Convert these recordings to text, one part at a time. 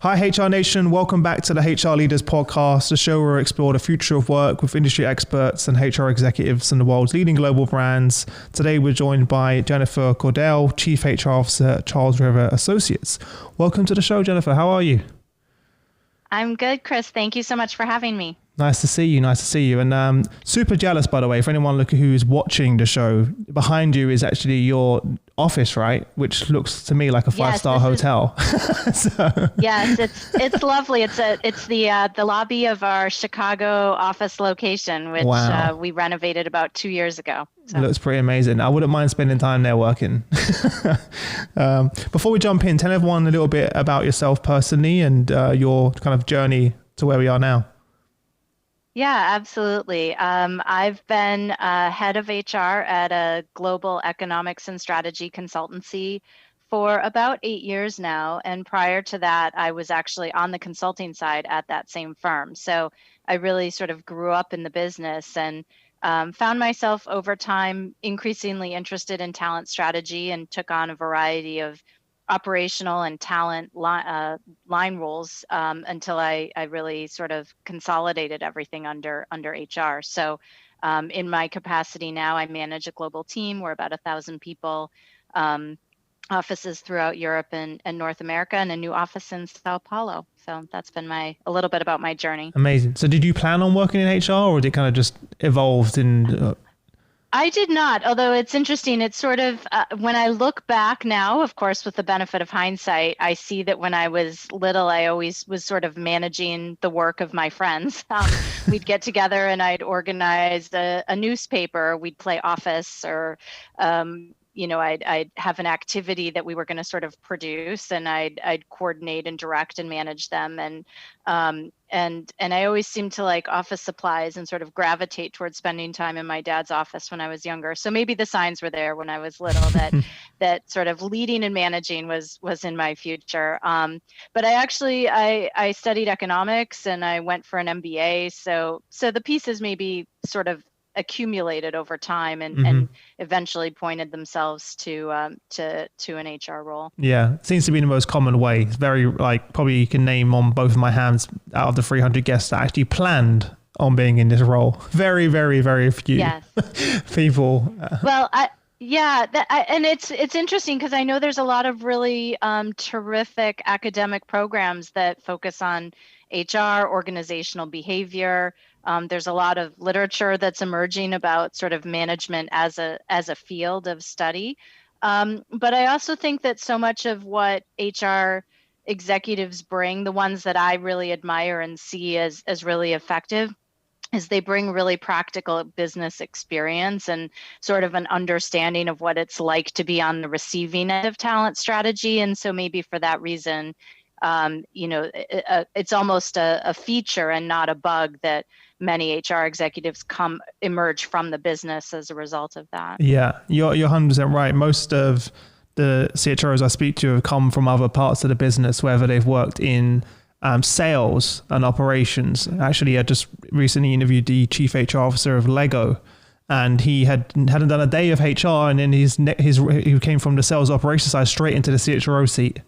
Hi, HR Nation. Welcome back to the HR Leaders Podcast, the show where we explore the future of work with industry experts and HR executives in the world's leading global brands. Today, we're joined by Jennifer Kordell, Chief HR Officer at Charles River Associates. Welcome to the show, Jennifer. How are you? I'm good, Chris. Thank you so much for having me. Nice to see you. Nice to see you. And super jealous, by the way, for anyone who's watching the show. Behind you is actually your office, right? Which looks to me like a five-star hotel. Yes, it's lovely. It's the lobby of our Chicago office location, which we renovated about 2 years ago. So. It looks pretty amazing. I wouldn't mind spending time there working. Before we jump in, tell everyone a little bit about yourself personally and your kind of journey to where we are now. Yeah, absolutely. I've been head of HR at a global economics and strategy consultancy for about 8 years now. And prior to that, I was actually on the consulting side at that same firm. So I really sort of grew up in the business and found myself over time increasingly interested in talent strategy and took on a variety of operational and talent line roles until I really sort of consolidated everything under HR. So in my capacity now, I manage a global team. We're about 1,000 people, offices throughout Europe and North America, and a new office in Sao Paulo. So that's been a little bit about my journey. Amazing. So did you plan on working in HR, or did it kind of just evolved in... I did not, although it's interesting. It's sort of, when I look back now, of course, with the benefit of hindsight, I see that when I was little, I always was sort of managing the work of my friends. We'd get together and I'd organize a newspaper, we'd play office, or I'd have an activity that we were going to sort of produce, and I'd coordinate and direct and manage them. And I always seemed to like office supplies and sort of gravitate towards spending time in my dad's office when I was younger. So maybe the signs were there when I was little that sort of leading and managing was in my future. But I studied economics and I went for an MBA. So the pieces maybe sort of accumulated over time and eventually pointed themselves to an HR role. Yeah, it seems to be the most common way. It's very probably you can name on both of my hands out of the 300 guests that actually planned on being in this role. Very, very, very few people. Well, and it's interesting because I know there's a lot of really terrific academic programs that focus on HR, organizational behavior. There's a lot of literature that's emerging about sort of management as a field of study. But I also think that so much of what HR executives bring, the ones that I really admire and see as really effective, is they bring really practical business experience and sort of an understanding of what it's like to be on the receiving end of talent strategy. And so maybe for that reason, it's almost a feature and not a bug that many HR executives emerge from the business as a result of that. Yeah, you're 100% right. Most of the CHROs I speak to have come from other parts of the business, whether they've worked in sales and operations. Actually, I just recently interviewed the chief HR officer of Lego, and he hadn't done a day of HR, and then he came from the sales operations side straight into the CHRO seat.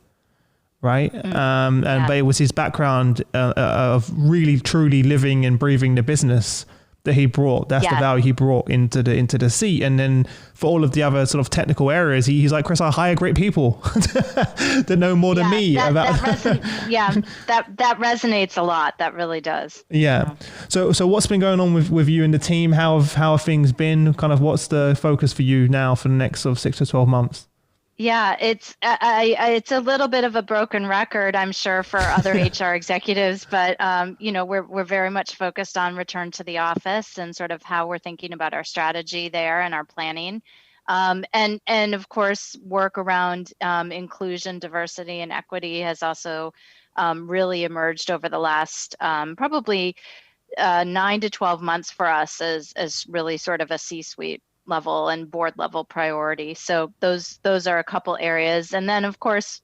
Right. But it was his background of really truly living and breathing the business that he brought. That's the value he brought into the seat. And then for all of the other sort of technical areas, he's like, Chris, I hire great people that know more than me. That resonates a lot. That really does. Yeah. So what's been going on with you and the team? How have things been? Kind of what's the focus for you now for the next sort of 6 to 12 months? Yeah, it's a little bit of a broken record, I'm sure, for other HR executives, but we're very much focused on return to the office and sort of how we're thinking about our strategy there and our planning, and of course work around inclusion, diversity, and equity has also really emerged over the last probably 9 to 12 months for us as really sort of a C-suite level and board level priority. So those are a couple areas. And then of course,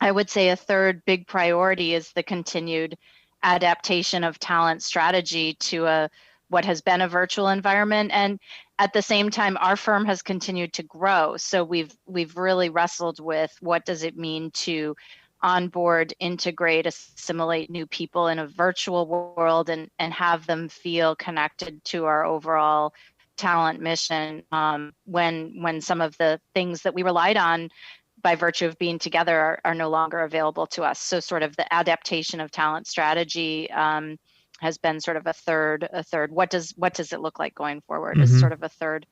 I would say a third big priority is the continued adaptation of talent strategy to what has been a virtual environment. And at the same time, our firm has continued to grow. So we've really wrestled with what does it mean to onboard, integrate, assimilate new people in a virtual world and have them feel connected to our overall talent mission, when some of the things that we relied on by virtue of being together are no longer available to us. So sort of the adaptation of talent strategy has been sort of a third. What does it look like going forward is sort of a third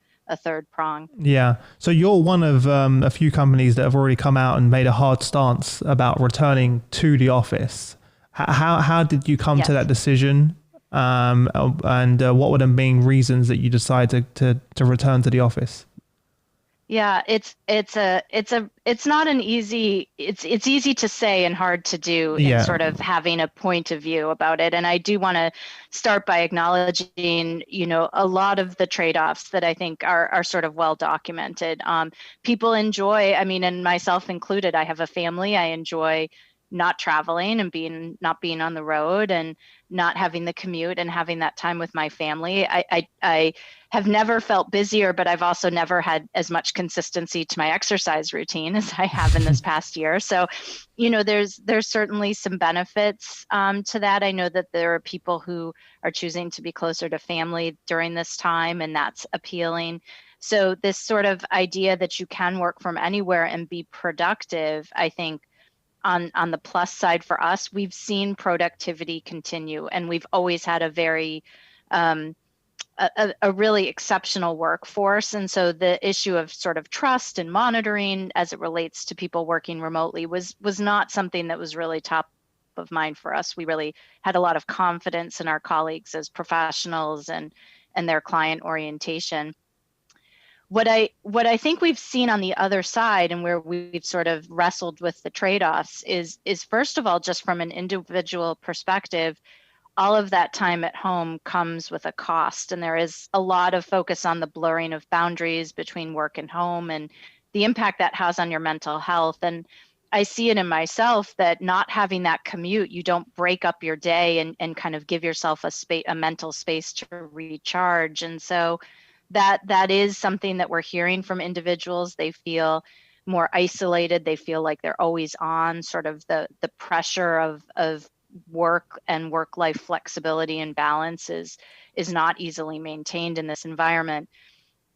prong. Yeah. So you're one of a few companies that have already come out and made a hard stance about returning to the office. How did you come to that decision? And what were the main reasons that you decided to return to the office? Yeah, it's not an easy, it's easy to say and hard to do in sort of having a point of view about it. And I do want to start by acknowledging, a lot of the trade-offs that I think are sort of well documented. People enjoy, and myself included, I have a family. I enjoy not traveling and not being on the road and not having the commute and having that time with my family. I have never felt busier, but I've also never had as much consistency to my exercise routine as I have in this past year. So, there's certainly some benefits to that. I know that there are people who are choosing to be closer to family during this time, and that's appealing. So this sort of idea that you can work from anywhere and be productive, I think, on the plus side for us, we've seen productivity continue, and we've always had a very a really exceptional workforce. And so the issue of sort of trust and monitoring as it relates to people working remotely was not something that was really top of mind for us. We really had a lot of confidence in our colleagues as professionals and their client orientation. What I think we've seen on the other side, and where we've sort of wrestled with the trade-offs, is first of all, just from an individual perspective, all of that time at home comes with a cost. And there is a lot of focus on the blurring of boundaries between work and home and the impact that has on your mental health. And I see it in myself that not having that commute, you don't break up your day and kind of give yourself a mental space to recharge. And so that is something that we're hearing from individuals. They feel more isolated. They feel like they're always on. Sort of the pressure of work and work-life flexibility and balance is not easily maintained in this environment.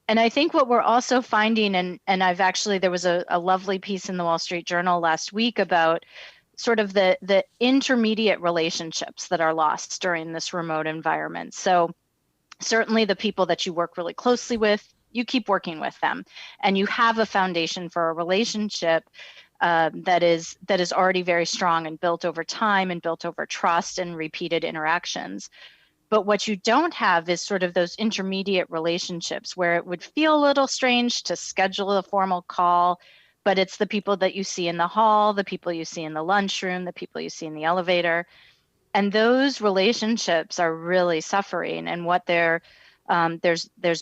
And I think what we're also finding, and there was a lovely piece in the Wall Street Journal last week about sort of the intermediate relationships that are lost during this remote environment. So certainly the people that you work really closely with, you keep working with them, and you have a foundation for a relationship that is already very strong and built over time and built over trust and repeated interactions. But what you don't have is sort of those intermediate relationships where it would feel a little strange to schedule a formal call, but it's the people that you see in the hall, the people you see in the lunchroom, the people you see in the elevator. And those relationships are really suffering. And what there's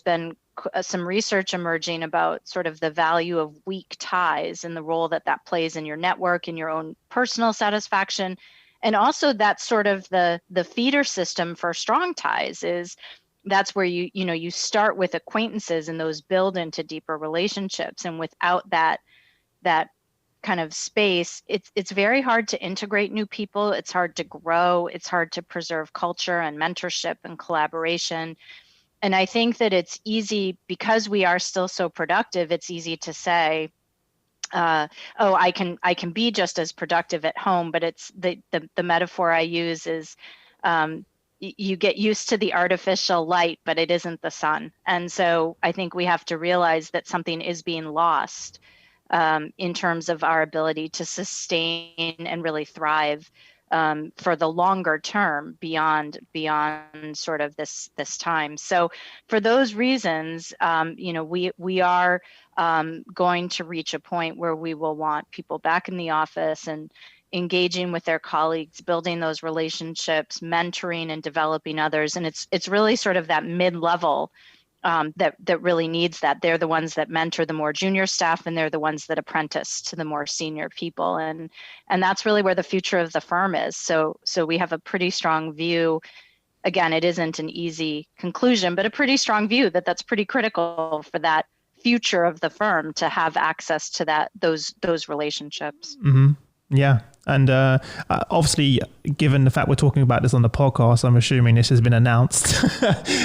been some research emerging about sort of the value of weak ties and the role that plays in your network and your own personal satisfaction. And also that's sort of the feeder system for strong ties. That's where you start with acquaintances and those build into deeper relationships. And without that kind of space, it's very hard to integrate new people. It's hard to grow. It's hard to preserve culture and mentorship and collaboration. And I think that it's easy, because we are still so productive, it's easy to say, I can be just as productive at home. But it's the metaphor I use is you get used to the artificial light, but it isn't the sun. And so I think we have to realize that something is being lost in terms of our ability to sustain and really thrive for the longer term beyond sort of this time. So for those reasons, we are going to reach a point where we will want people back in the office and engaging with their colleagues, building those relationships, mentoring and developing others. And it's really sort of that mid-level that really needs that. They're the ones that mentor the more junior staff, and they're the ones that apprentice to the more senior people. And that's really where the future of the firm is. So we have a pretty strong view. Again, it isn't an easy conclusion, but a pretty strong view that's pretty critical for that future of the firm to have access to those relationships. Mm-hmm. Yeah. And obviously, given the fact we're talking about this on the podcast, I'm assuming this has been announced.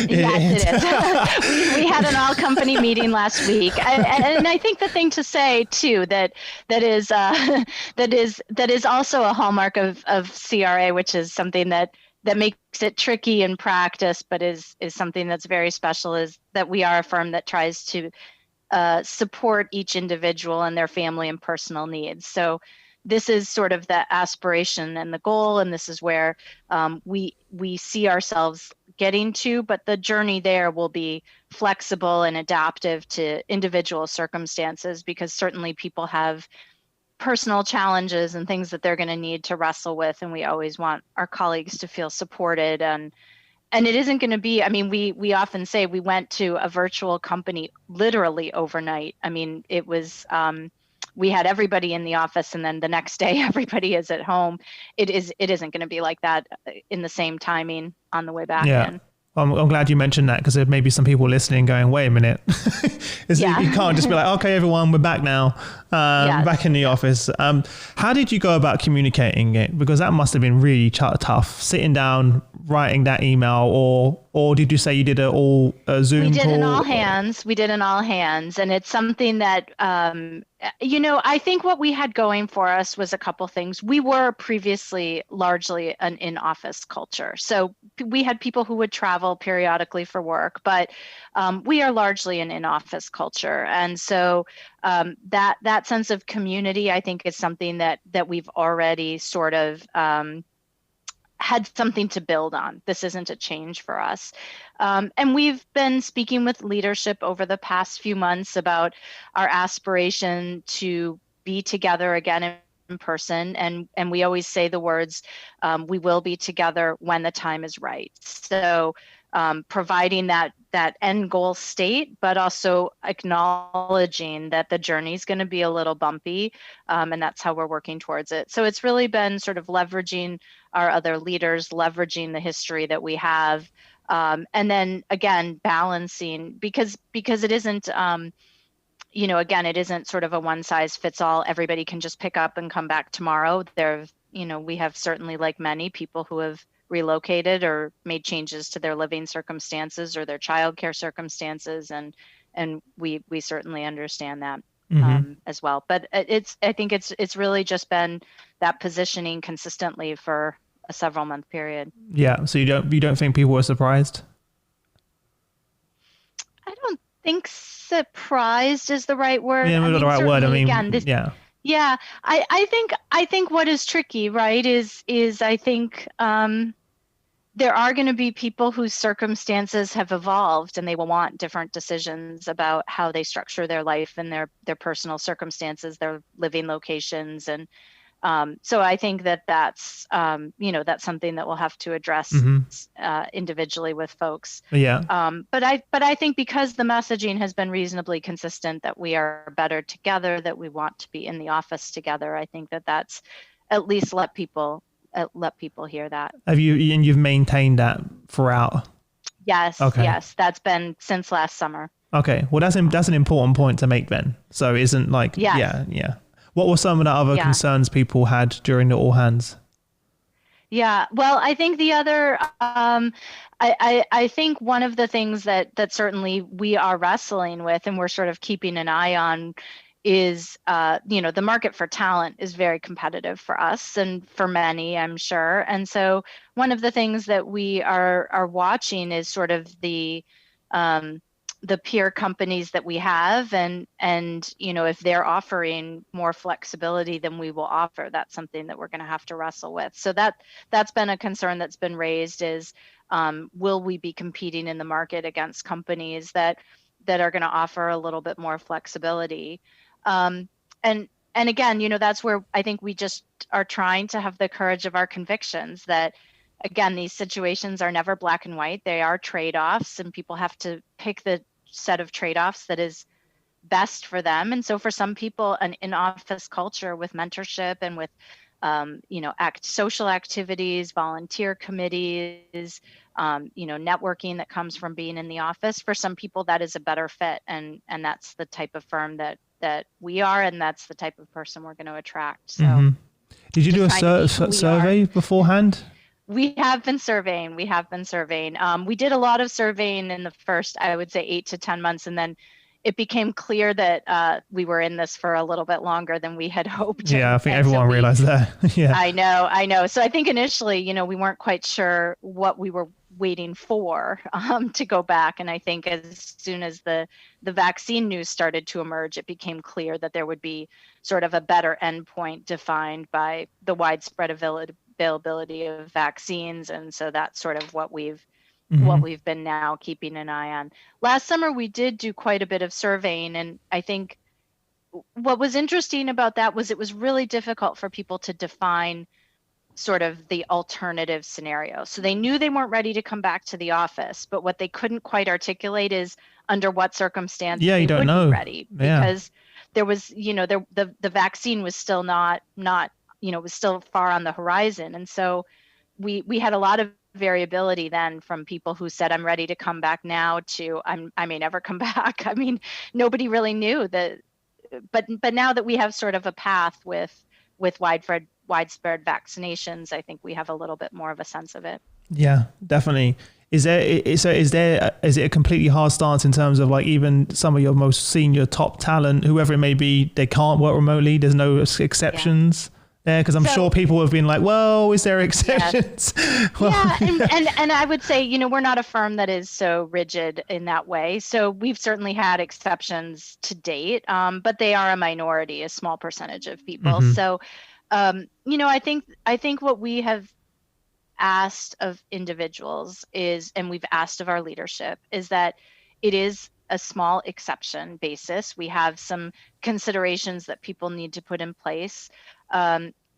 Yes, it is. we had an all-company meeting last week, and I think the thing to say too that is that is also a hallmark of CRA, which is something that makes it tricky in practice, but is something that's very special, is that we are a firm that tries to support each individual and their family and personal needs. So this is sort of the aspiration and the goal, and this is where we see ourselves getting to, but the journey there will be flexible and adaptive to individual circumstances, because certainly people have personal challenges and things that they're going to need to wrestle with, and we always want our colleagues to feel supported. And it isn't going to be, I mean, we often say we went to a virtual company literally overnight. I mean, it was, we had everybody in the office, and then the next day everybody is at home. It isn't going to be like that in the same timing on the way back in. I'm glad you mentioned that, because there may be some people listening going, wait a minute. You can't just be like, okay, everyone, we're back now, back in the office. How did you go about communicating it? Because that must have been really tough, sitting down, writing that email, or did you say you did a Zoom call? We did an all hands, and it's something that, I think what we had going for us was a couple things. We were previously largely an in-office culture. So we had people who would travel periodically for work, but we are largely an in-office culture. And so that sense of community, I think, is something that we've already sort of had something to build on. This isn't a change for us. And we've been speaking with leadership over the past few months about our aspiration to be together again in person. And we always say the words, we will be together when the time is right. So providing that end goal state, but also acknowledging that the journey is going to be a little bumpy, and that's how we're working towards it. So it's really been sort of leveraging our other leaders, leveraging the history that we have, and then again balancing, because it isn't, again, it isn't sort of a one size fits all. Everybody can just pick up and come back tomorrow. We have certainly, like many people, who have relocated or made changes to their living circumstances or their childcare circumstances, and we certainly understand that as well. But I think it's really just been that positioning consistently for a several month period. Yeah. So you don't think people were surprised? I don't think surprised is the right word. Yeah, the right word. I mean, again, yeah. I think what is tricky, right, is I think there are going to be people whose circumstances have evolved, and they will want different decisions about how they structure their life and their personal circumstances, their living locations. And so I think that's something that we'll have to address individually with folks. Yeah. But I think because the messaging has been reasonably consistent, that we are better together, that we want to be in the office together, I think that's at least let people hear that. You've maintained that throughout? Yes. Okay. Yes, that's been since last summer. Okay. Well, that's an important point to make then. So it isn't like, yeah. What were some of the other concerns people had during the all hands? Yeah, well, I think the other, I think one of the things that certainly we are wrestling with, and we're sort of keeping an eye on, is, the market for talent is very competitive for us and for many, I'm sure. And so one of the things that we are watching is sort of the peer companies that we have, and if they're offering more flexibility than we will offer, that's something that we're going to have to wrestle with. So that's been a concern that's been raised, is will we be competing in the market against companies that are going to offer a little bit more flexibility? And again, that's where I think we just are trying to have the courage of our convictions, that again, these situations are never black and white. They are trade-offs, and people have to pick the set of trade-offs that is best for them. And so for some people, an in-office culture with mentorship and with social activities, volunteer committees, networking that comes from being in the office, for some people that is a better fit, and that's the type of firm that we are, and that's the type of person we're going to attract. So Did you do a Trying to be who we survey are. beforehand? We have been surveying. We have been surveying. We did a lot of surveying in the first, I would say, 8 to 10 months, and then it became clear that we were in this for a little bit longer than we had hoped. Yeah, I think And so everyone realized that. Yeah. I know. So I think initially, we weren't quite sure what we were waiting for to go back. And I think as soon as the vaccine news started to emerge, it became clear that there would be sort of a better endpoint defined by the widespread availability of vaccines. And so that's sort of what we've been now keeping an eye on. Last summer, we did do quite a bit of surveying, and I think what was interesting about that was it was really difficult for people to define sort of the alternative scenario. So they knew they weren't ready to come back to the office, but what they couldn't quite articulate is under what circumstance Yeah, they you don't would know. be ready, because there was, the vaccine was still not, was still far on the horizon. And so we had a lot of variability then from people who said, I'm ready to come back now, to I may never come back. I mean, nobody really knew that. But now that we have sort of a path with widespread vaccinations, I think we have a little bit more of a sense of it. Yeah, definitely. Is it a completely hard stance in terms of like even some of your most senior top talent, whoever it may be, they can't work remotely? There's no exceptions there? Because I'm sure people have been like, well, is there exceptions? Yes. Well, yeah, and I would say, we're not a firm that is so rigid in that way. So we've certainly had exceptions to date, but they are a minority, a small percentage of people. So, I think what we have asked of individuals is, and we've asked of our leadership, is that it is a small exception basis. We have some considerations that people need to put in place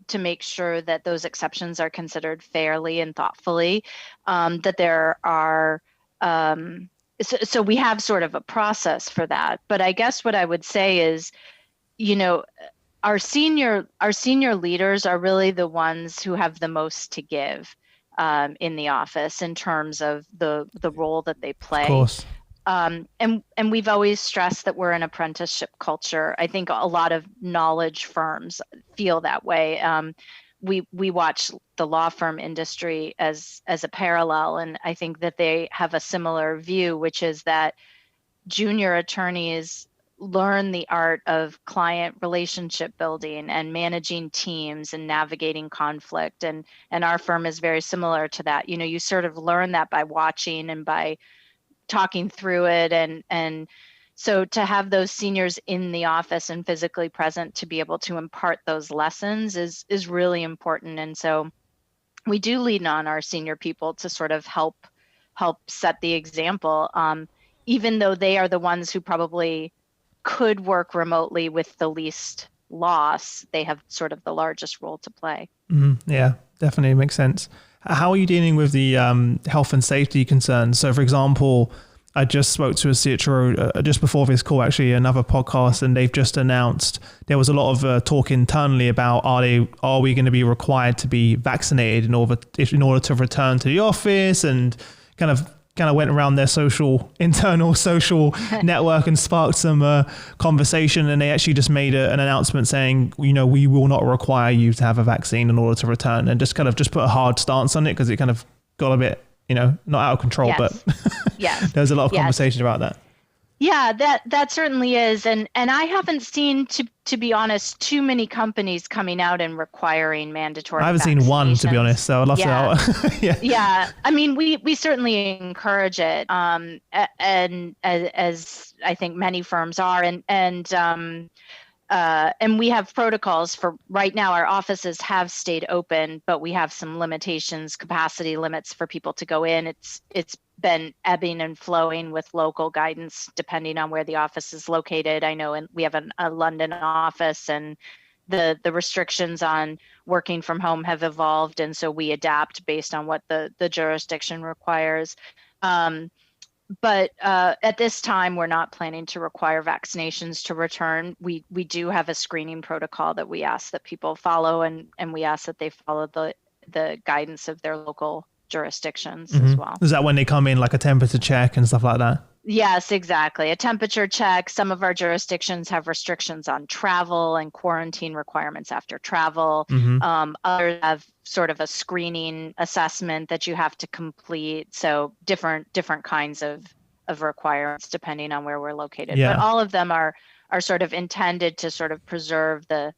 to make sure that those exceptions are considered fairly and thoughtfully, that there are, so we have sort of a process for that. But I guess what I would say is, our senior leaders are really the ones who have the most to give in the office in terms of the role that they play. of course. And we've always stressed that we're an apprenticeship culture. I think a lot of knowledge firms feel that way. We watch the law firm industry as a parallel, and I think that they have a similar view, which is that junior attorneys learn the art of client relationship building and managing teams and navigating conflict. And our firm is very similar to that. You sort of learn that by watching and by talking through it. And so to have those seniors in the office and physically present to be able to impart those lessons is really important. And so we do lean on our senior people to sort of help set the example, even though they are the ones who probably could work remotely with the least loss. They have sort of the largest role to play. Yeah, definitely makes sense. How are you dealing with the health and safety concerns? So, for example, I just spoke to a CHRO just before this call, actually, another podcast, and they've just announced there was a lot of talk internally about are we going to be required to be vaccinated in order to return to the office, and kind of went around their internal social network and sparked some conversation. And they actually just made an announcement saying, we will not require you to have a vaccine in order to return, and just put a hard stance on it because it kind of got a bit, not out of control, yes. but yes. there's a lot of conversation about that. Yeah, that certainly is. And I haven't seen, to be honest, too many companies coming out and requiring mandatory I haven't seen one, to be honest. So I'd love to. Yeah. I mean, we certainly encourage it. And as I think many firms are, and we have protocols for right now. Our offices have stayed open, but we have some limitations, capacity limits for people to go in. It's been ebbing and flowing with local guidance depending on where the office is located. I know we have a London office, and the restrictions on working from home have evolved, and so we adapt based on what the jurisdiction requires. But at this time, we're not planning to require vaccinations to return. We do have a screening protocol that we ask that people follow, and we ask that they follow the guidance of their local jurisdictions as well. Is that when they come in, like a temperature check and stuff like that? Yes, exactly. A temperature check. Some of our jurisdictions have restrictions on travel and quarantine requirements after travel. Mm-hmm. Others have sort of a screening assessment that you have to complete. So different kinds of requirements depending on where we're located. But Yeah. all of them are sort of intended to sort of preserve the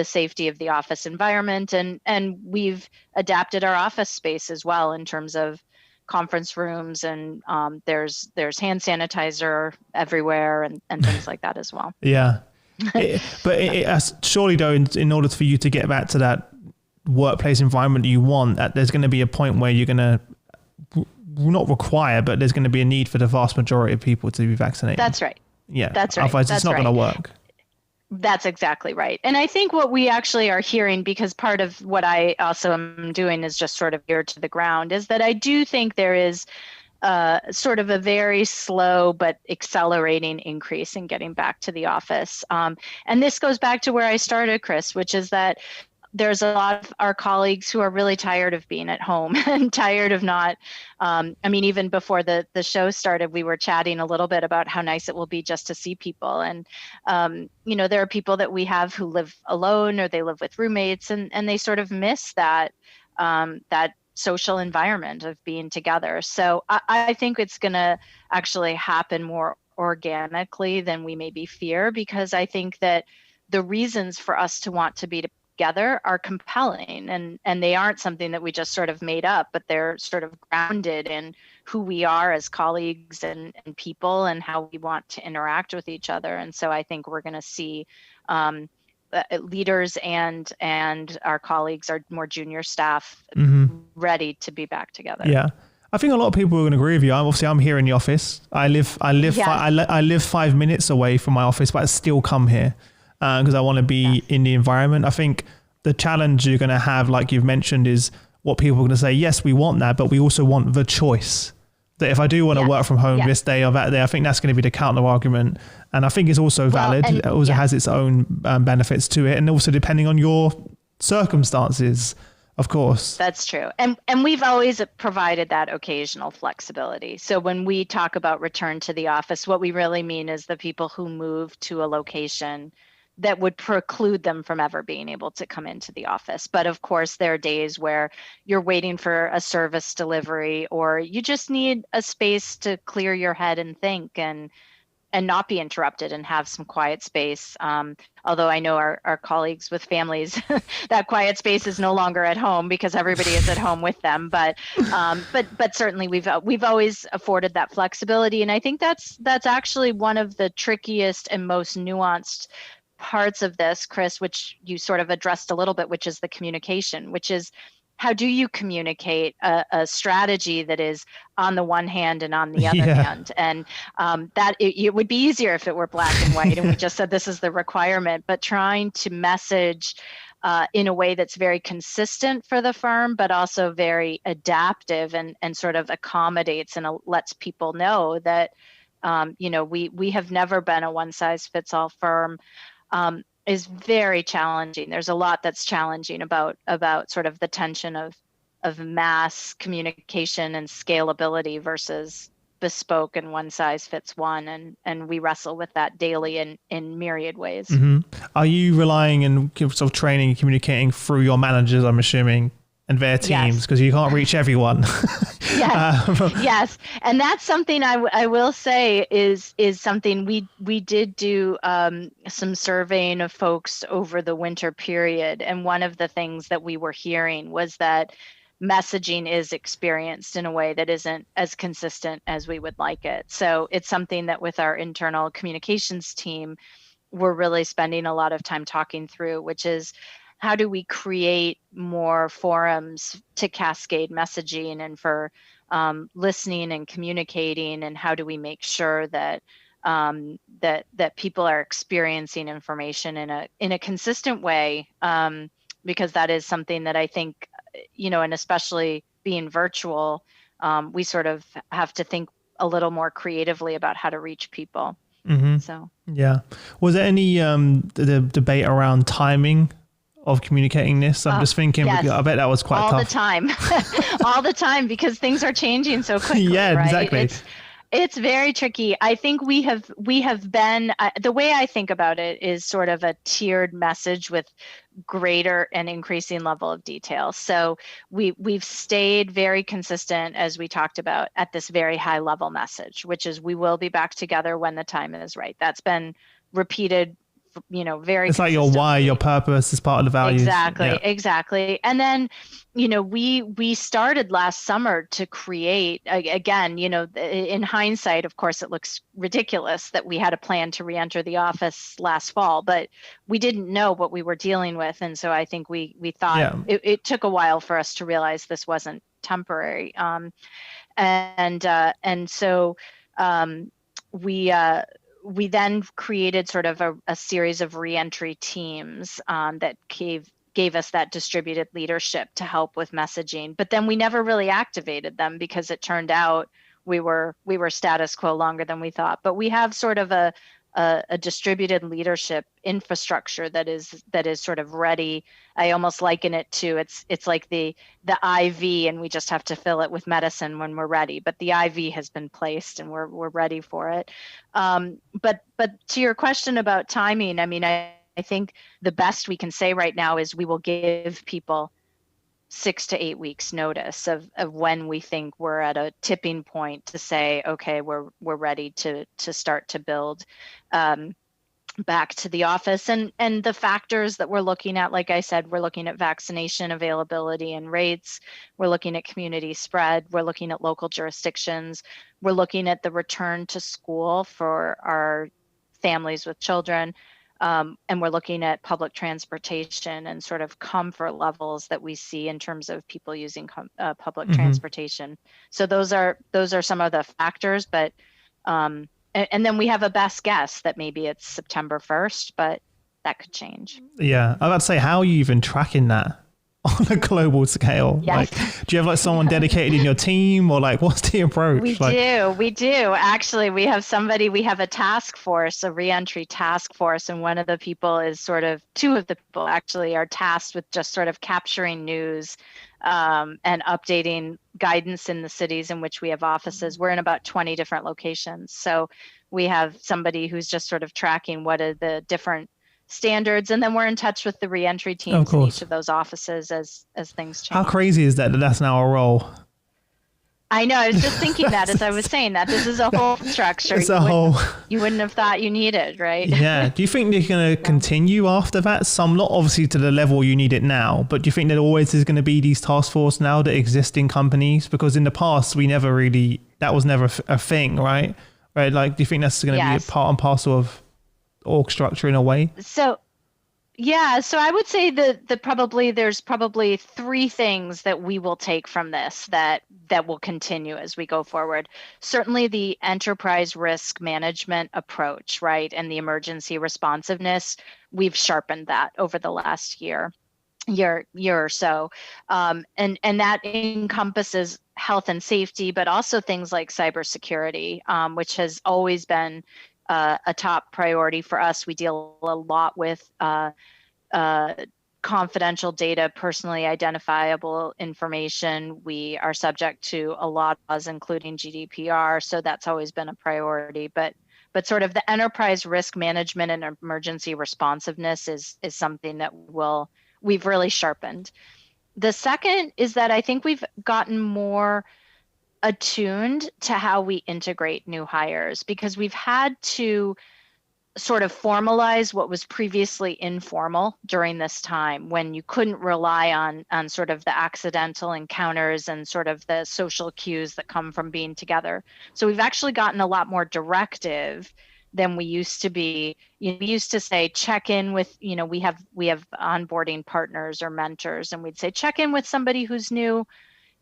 safety of the office environment. And we've adapted our office space as well in terms of conference rooms, and there's hand sanitizer everywhere and things like that as well. Yeah. Surely though, in order for you to get back to that workplace environment you want, that there's going to be a point where you're going to not require, but there's going to be a need for the vast majority of people to be vaccinated. That's right. Yeah. That's right. Otherwise it's not going to work. That's exactly right. And I think what we actually are hearing, because part of what I also am doing is just sort of ear to the ground, is that I do think there is sort of a very slow but accelerating increase in getting back to the office. And this goes back to where I started, Chris, which is that there's a lot of our colleagues who are really tired of being at home and tired of not, even before the show started, we were chatting a little bit about how nice it will be just to see people. And, there are people that we have who live alone or they live with roommates, and they sort of miss that social environment of being together. So I think it's going to actually happen more organically than we maybe fear, because I think that the reasons for us to want to be together are compelling, and they aren't something that we just sort of made up, but they're sort of grounded in who we are as colleagues and people and how we want to interact with each other. And so I think we're going to see leaders and our colleagues, our more junior staff, ready to be back together. Yeah. I think a lot of people are going to agree with you. I'm here in the office. I live 5 minutes away from my office, but I still come here because I want to be in the environment. I think the challenge you're going to have, like you've mentioned, is what people are going to say. Yes, we want that, but we also want the choice. That if I do want to work from home this day or that day, I think that's going to be the counter argument. And I think it's also valid. It also has its own benefits to it. And also depending on your circumstances, of course. That's true. And we've always provided that occasional flexibility. So when we talk about return to the office, what we really mean is the people who move to a location that would preclude them from ever being able to come into the office. But of course, there are days where you're waiting for a service delivery, or you just need a space to clear your head and think and not be interrupted and have some quiet space. Although I know our colleagues with families, that quiet space is no longer at home because everybody is at home with them. But certainly we've always afforded that flexibility. And I think that's actually one of the trickiest and most nuanced parts of this, Chris, which you sort of addressed a little bit, which is the communication, which is how do you communicate a strategy that is on the one hand and on the other hand? And that it would be easier if it were black and white and we just said this is the requirement, but trying to message in a way that's very consistent for the firm, but also very adaptive and sort of accommodates and lets people know that, we have never been a one size fits all firm. Is very challenging. There's a lot that's challenging about sort of the tension of mass communication and scalability versus bespoke and one size fits one. And we wrestle with that daily in myriad ways. Mm-hmm. Are you relying and sort of training and communicating through your managers, I'm assuming, and their teams, because you can't reach everyone? Yes. And that's something I will say is something we did do some surveying of folks over the winter period. And one of the things that we were hearing was that messaging is experienced in a way that isn't as consistent as we would like it. So it's something that with our internal communications team, we're really spending a lot of time talking through, which is how do we create more forums to cascade messaging and for listening and communicating, and how do we make sure that that people are experiencing information in a consistent way, because that is something that I think, and especially being virtual, we sort of have to think a little more creatively about how to reach people. Mm-hmm. So was there any the debate around timing of communicating this? I'm just thinking, yes. I bet that was quite all tough. the time, all the time, because things are changing so quickly. Yeah, right? exactly. It's very tricky. I think we have been the way I think about it is sort of a tiered message with greater and increasing level of detail. So we've stayed very consistent, as we talked about, at this very high level message, which is we will be back together when the time is right. That's been repeated, very It's like your why, your consistently. purpose is part of the values. Exactly, Yeah. exactly. And then, we started last summer to create again, in hindsight, of course, it looks ridiculous that we had a plan to re-enter the office last fall, but we didn't know what we were dealing with. And so I think we thought Yeah. it took a while for us to realize this wasn't temporary. And so we we then created sort of a series of reentry teams that gave us that distributed leadership to help with messaging. But then we never really activated them because it turned out we were status quo longer than we thought. But we have sort of a distributed leadership infrastructure that is sort of ready. I almost liken it to it's like the IV, and we just have to fill it with medicine when we're ready. But the IV has been placed, and we're ready for it. But to your question about timing, I mean, I think the best we can say right now is we will give people 6 to 8 weeks notice of when we think we're at a tipping point to say, okay, we're ready to start to build back to the office. And the factors that we're looking at, like I said, we're looking at vaccination availability and rates. We're looking at community spread. We're looking at local jurisdictions. We're looking at the return to school for our families with children. And we're looking at public transportation and sort of comfort levels that we see in terms of people using public transportation. So those are some of the factors, but and then we have a best guess that maybe it's September 1st, but that could change. Yeah. I was about to say, how are you even tracking that on a global scale? Yes. Like, do you have like someone dedicated in your team, or like what's the approach? We do. Actually, we have a task force, a reentry task force. And one of the people is two of the people actually are tasked with just sort of capturing news and updating guidance in the cities in which we have offices. We're in about 20 different locations. So we have somebody who's just sort of tracking what are the different standards, and then we're in touch with the reentry teams in each of those offices as things change. How crazy is that that's now a role? I know. I was just thinking that as I was saying that this is a whole structure. It's you wouldn't have thought you needed, right? Yeah. Do you think they're going to continue after that? Some, not obviously to the level you need it now, but do you think there always is going to be these task force now that exist in companies? Because in the past, that was never a thing, right? Right. Like, do you think that's going to be a part and parcel of org structure in a way? So I would say that there's probably three things that we will take from this that will continue as we go forward. Certainly the enterprise risk management approach, right? And the emergency responsiveness, we've sharpened that over the last year or so. And that encompasses health and safety, but also things like cybersecurity, which has always been a top priority for us. We deal a lot with confidential data, personally identifiable information. We are subject to a lot of laws, including GDPR, so that's always been a priority. But sort of the enterprise risk management and emergency responsiveness is something that we've really sharpened. The second is that I think we've gotten more attuned to how we integrate new hires, because we've had to sort of formalize what was previously informal during this time, when you couldn't rely on sort of the accidental encounters and sort of the social cues that come from being together. So we've actually gotten a lot more directive than we used to be. We used to say, check in with, we have onboarding partners or mentors, and we'd say, check in with somebody who's new.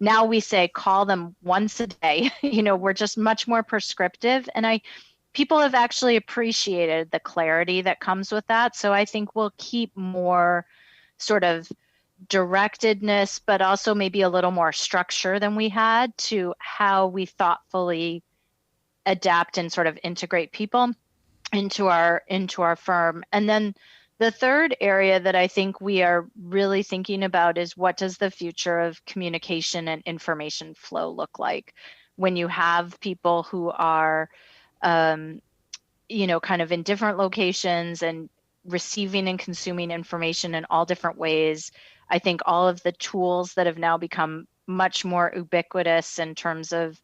Now we say, call them once a day. We're just much more prescriptive. And people have actually appreciated the clarity that comes with that. So I think we'll keep more sort of directedness, but also maybe a little more structure than we had to how we thoughtfully adapt and sort of integrate people into our firm. And then the third area that I think we are really thinking about is, what does the future of communication and information flow look like? when you have people who are, kind of in different locations and receiving and consuming information in all different ways. I think all of the tools that have now become much more ubiquitous in terms of,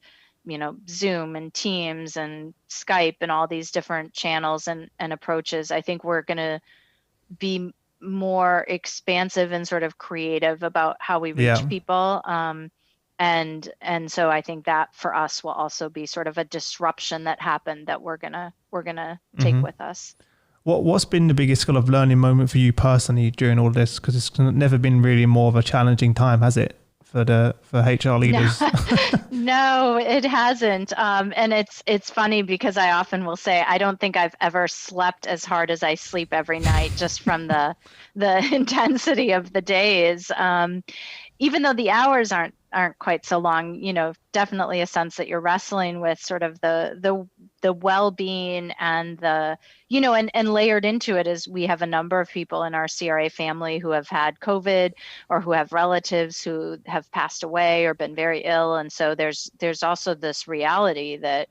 Zoom and Teams and Skype and all these different channels and approaches, I think we're going to be more expansive and sort of creative about how we reach people. And so I think that for us will also be sort of a disruption that happened that we're gonna take with us. What's been the biggest kind of learning moment for you personally during all this? Because it's never been really more of a challenging time, has it, for HR leaders? No, it hasn't. And it's funny because I often will say I don't think I've ever slept as hard as I sleep every night, just from the intensity of the days. Even though the hours aren't quite so long, definitely a sense that you're wrestling with sort of the well-being and and layered into it is we have a number of people in our CRA family who have had COVID or who have relatives who have passed away or been very ill. And so there's also this reality that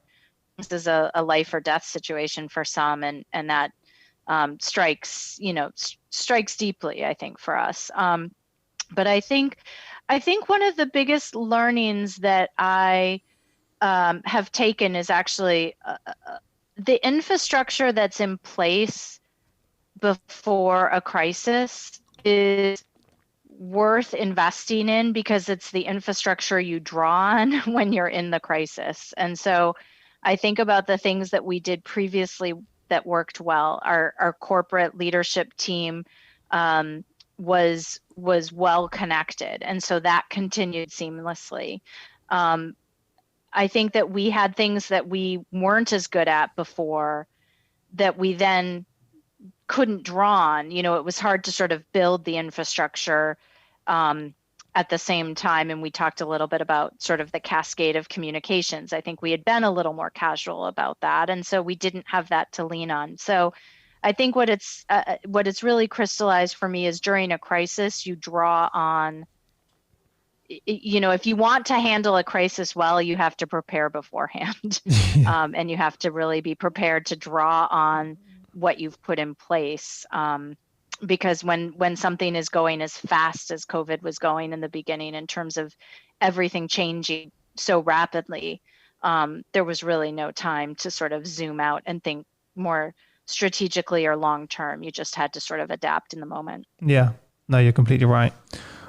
this is a life or death situation for some, and that strikes deeply, I think, for us. But I think one of the biggest learnings that I have taken is actually the infrastructure that's in place before a crisis is worth investing in, because it's the infrastructure you draw on when you're in the crisis. And so I think about the things that we did previously that worked well. Our corporate leadership team was well connected, and so that continued seamlessly. I think that we had things that we weren't as good at before that we then couldn't draw on. It was hard to sort of build the infrastructure at the same time, and we talked a little bit about sort of the cascade of communications. I think we had been a little more casual about that, and so we didn't have that to lean on. So I think what it's really crystallized for me is during a crisis, you draw on, if you want to handle a crisis well, you have to prepare beforehand. And you have to really be prepared to draw on what you've put in place. Because when something is going as fast as COVID was going in the beginning, in terms of everything changing so rapidly, there was really no time to sort of zoom out and think more strategically or long term. You just had to sort of adapt in the moment. Yeah, no, you're completely right.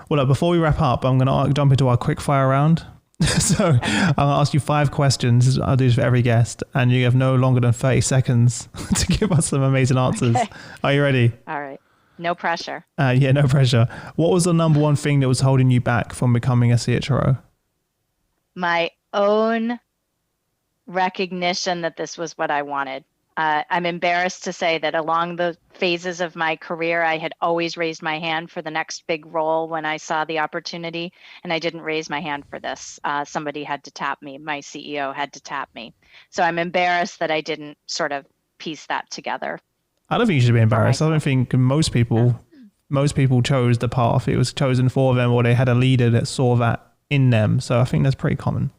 Well, look, before we wrap up, I'm going to jump into our quick fire round. So I'm going to ask you 5 questions. I'll do this for every guest, and you have no longer than 30 seconds to give us some amazing answers. Okay. Are you ready? All right. No pressure. Yeah, no pressure. What was the number one thing that was holding you back from becoming a CHRO? My own recognition that this was what I wanted. I'm embarrassed to say that along the phases of my career, I had always raised my hand for the next big role when I saw the opportunity, and I didn't raise my hand for this. Somebody had to tap me. My CEO had to tap me. So I'm embarrassed that I didn't sort of piece that together. I don't think you should be embarrassed. I don't think most people chose the path. It was chosen for them, or they had a leader that saw that in them. So I think that's pretty common.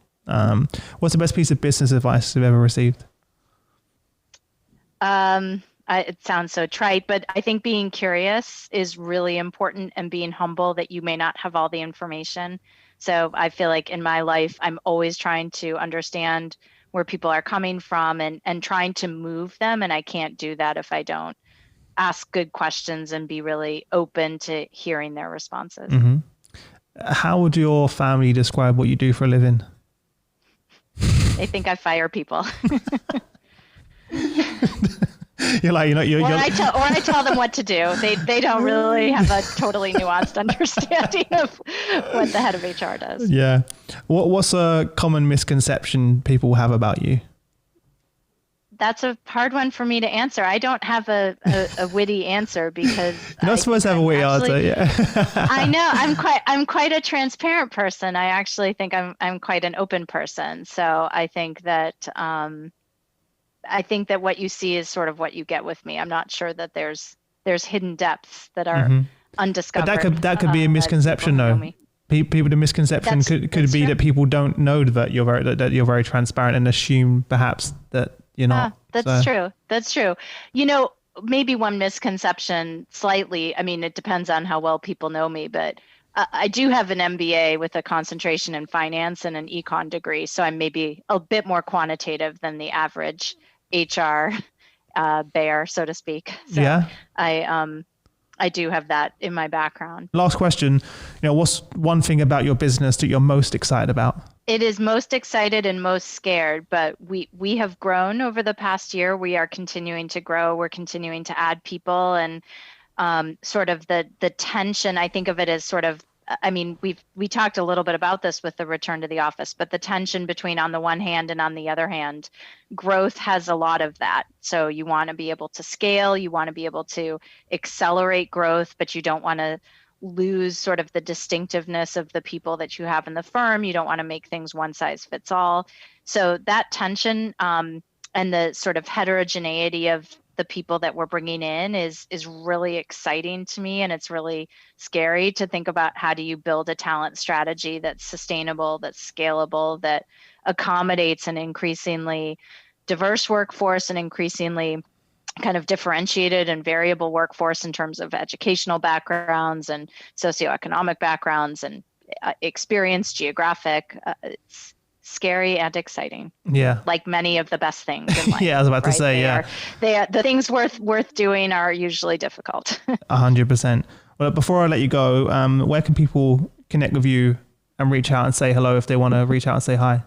What's the best piece of business advice you've ever received? It sounds so trite, but I think being curious is really important, and being humble that you may not have all the information. So I feel like in my life, I'm always trying to understand where people are coming from and trying to move them. And I can't do that if I don't ask good questions and be really open to hearing their responses. Mm-hmm. How would your family describe what you do for a living? They think I fire people. You're like, I tell them what to do. They don't really have a totally nuanced understanding of what the head of HR does. Yeah. What's a common misconception people have about you? That's a hard one for me to answer. I don't have a witty answer, because you're not supposed to have a witty answer. Yeah. I know. I'm quite a transparent person. I actually think I'm quite an open person. So I think that what you see is sort of what you get with me. I'm not sure that there's hidden depths that are undiscovered. But that could be a misconception, though. People, the misconception could be true. that people don't know that you're very transparent and assume perhaps that you're not. That's true. That's true. You know, maybe one misconception slightly, I mean, it depends on how well people know me, but I do have an MBA with a concentration in finance and an econ degree. So I'm maybe a bit more quantitative than the average HR bear, so to speak. So yeah. I do have that in my background. Last question, what's one thing about your business that you're most excited about? It is most excited and most scared, but we have grown over the past year. We are continuing to grow. We're continuing to add people, and sort of the tension, I think of it as sort of, I mean, we talked a little bit about this with the return to the office, but the tension between on the one hand and on the other hand, growth has a lot of that. So you want to be able to scale, you want to be able to accelerate growth, but you don't want to lose sort of the distinctiveness of the people that you have in the firm. You don't want to make things one size fits all. So that tension and the sort of heterogeneity of the people that we're bringing in is really exciting to me. And it's really scary to think about how do you build a talent strategy that's sustainable, that's scalable, that accommodates an increasingly diverse workforce and increasingly kind of differentiated and variable workforce in terms of educational backgrounds and socioeconomic backgrounds and experience, geographic. It's scary and exciting. Yeah. Like many of the best things in life. Yeah, I was about to say, the things worth doing are usually difficult. 100%. Well, before I let you go, where can people connect with you and reach out and say hello if they want to reach out and say hi?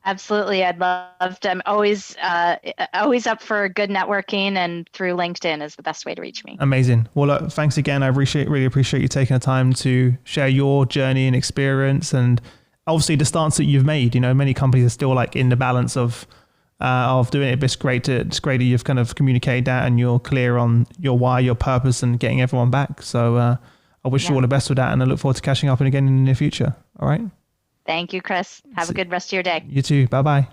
Absolutely. I'd love to. I'm always up for good networking, and through LinkedIn is the best way to reach me. Amazing. Well, look, thanks again. I really appreciate you taking the time to share your journey and experience, and obviously the stance that you've made. Many companies are still like in the balance of doing it, but it's great that you've kind of communicated that and you're clear on your why, your purpose, and getting everyone back. So I wish you all the best with that, and I look forward to catching up again in the near future. All right. Thank you, Chris. Have a good rest of your day. You too. Bye-bye.